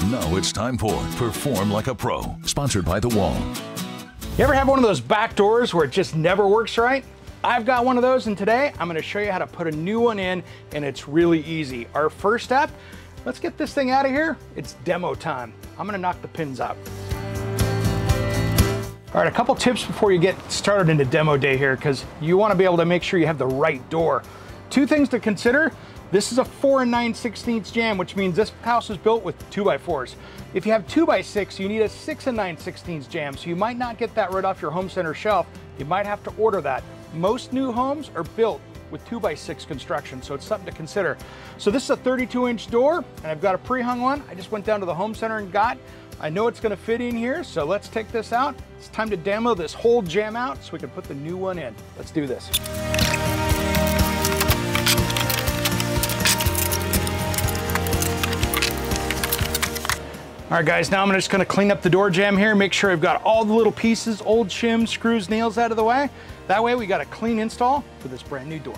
Now it's time for Perform Like a Pro, sponsored by The Wall. You ever have one of those back doors where it just never works right? I've got one of those, and today I'm gonna show you how to put a new one in, and it's really easy. Our first step, let's get this thing out of here. It's demo time. I'm gonna knock the pins out. All right, a couple tips before you get started into demo day here, because you wanna be able to make sure you have the right door. Two things to consider. This is a 4 9/16 jamb, which means this house is built with 2x4s. If you have 2x6, you need a 6 9/16 jamb, so you might not get that right off your home center shelf. You might have to order that. Most new homes are built with 2x6 construction, so it's something to consider. So this is a 32-inch door, and I've got a pre-hung one. I just went down to the home center and got. I know it's gonna fit in here, so let's take this out. It's time to demo this whole jamb out so we can put the new one in. Let's do this. All right, guys, now I'm just gonna clean up the door jamb here, make sure I've got all the little pieces, old shims, screws, nails out of the way. That way we got a clean install for this brand new door.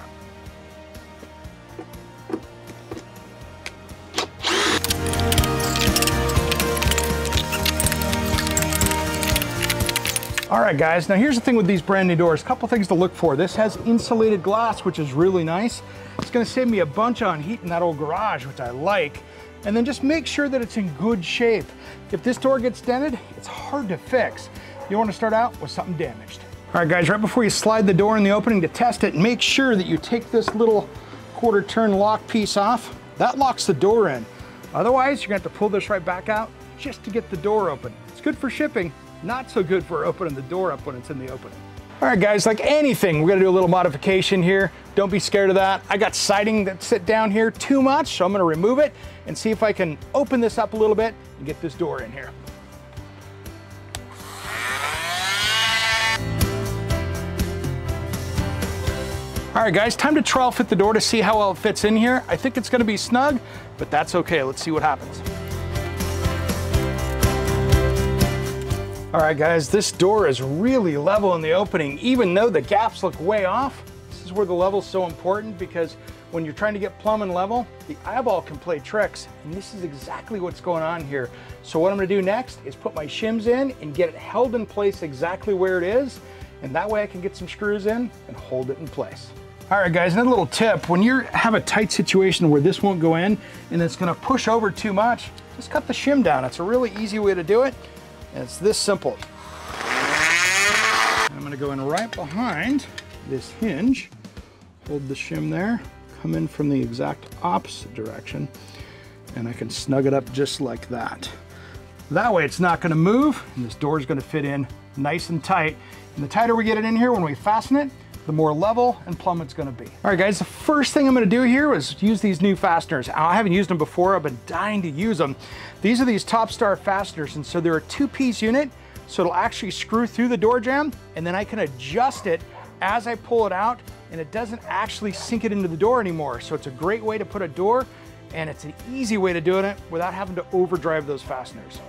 All right, guys, now here's the thing with these brand new doors, a couple things to look for. This has insulated glass, which is really nice. It's gonna save me a bunch on heat in that old garage, which I like. And then just make sure that it's in good shape. If this door gets dented, it's hard to fix. You wanna start out with something damaged. All right, guys, right before you slide the door in the opening to test it, make sure that you take this little quarter turn lock piece off. That locks the door in. Otherwise, you're gonna have to pull this right back out just to get the door open. It's good for shipping, not so good for opening the door up when it's in the opening. All right, guys, like anything, we're gonna do a little modification here. Don't be scared of that. I got siding that sit down here too much, so I'm gonna remove it and see if I can open this up a little bit and get this door in here. All right, guys, time to trial fit the door to see how well it fits in here. I think it's gonna be snug, but that's okay. Let's see what happens. All right, guys, this door is really level in the opening, even though the gaps look way off. This is where the level's so important, because when you're trying to get plumb and level, the eyeball can play tricks, and this is exactly what's going on here. So what I'm gonna do next is put my shims in and get it held in place exactly where it is, and that way I can get some screws in and hold it in place. All right, guys, another little tip. When you have a tight situation where this won't go in and it's gonna push over too much, just cut the shim down. It's a really easy way to do it. And it's this simple. And I'm gonna go in right behind this hinge, hold the shim there, come in from the exact opposite direction, and I can snug it up just like that. That way it's not gonna move, and this door is gonna fit in nice and tight. And the tighter we get it in here when we fasten it, the more level and plumb it's gonna be. All right, guys, the first thing I'm gonna do here is use these new fasteners. I haven't used them before, I've been dying to use them. These are these Top-Star fasteners, and so they're a 2-piece unit, so it'll actually screw through the door jamb, and then I can adjust it as I pull it out, and it doesn't actually sink it into the door anymore. So it's a great way to put a door, and it's an easy way to do it without having to overdrive those fasteners.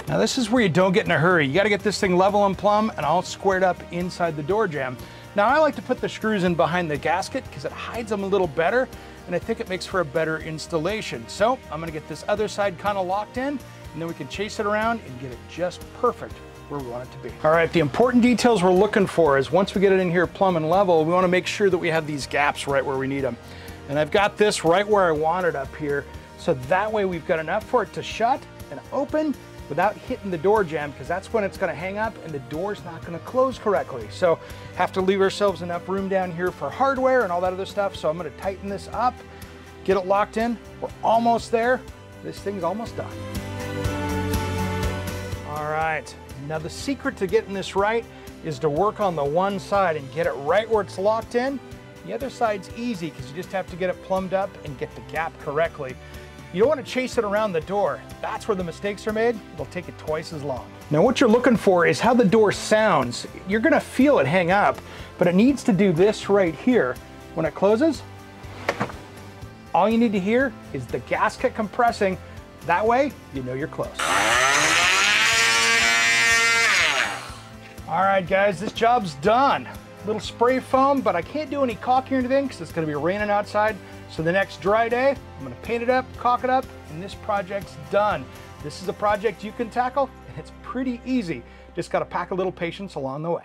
Now this is where you don't get in a hurry. You gotta get this thing level and plumb and all squared up inside the door jamb. Now I like to put the screws in behind the gasket because it hides them a little better, and I think it makes for a better installation. So I'm gonna get this other side kind of locked in, and then we can chase it around and get it just perfect where we want it to be. All right, the important details we're looking for is once we get it in here plumb and level, we wanna make sure that we have these gaps right where we need them. And I've got this right where I want it up here, so that way we've got enough for it to shut and open without hitting the door jamb, because that's when it's gonna hang up and the door's not gonna close correctly. So have to leave ourselves enough room down here for hardware and all that other stuff. So I'm gonna tighten this up, get it locked in. We're almost there. This thing's almost done. All right, now the secret to getting this right is to work on the one side and get it right where it's locked in. The other side's easy because you just have to get it plumbed up and get the gap correctly. You don't want to chase it around the door. That's where the mistakes are made. It'll take it twice as long. Now what you're looking for is how the door sounds. You're gonna feel it hang up, but it needs to do this right here. When it closes, all you need to hear is the gasket compressing. That way, you know you're close. All right, guys, this job's done. little spray foam, but I can't do any caulking or anything because it's going to be raining outside. So the next dry day, I'm going to paint it up, caulk it up, and this project's done. This is a project you can tackle, and it's pretty easy. Just got to pack a little patience along the way.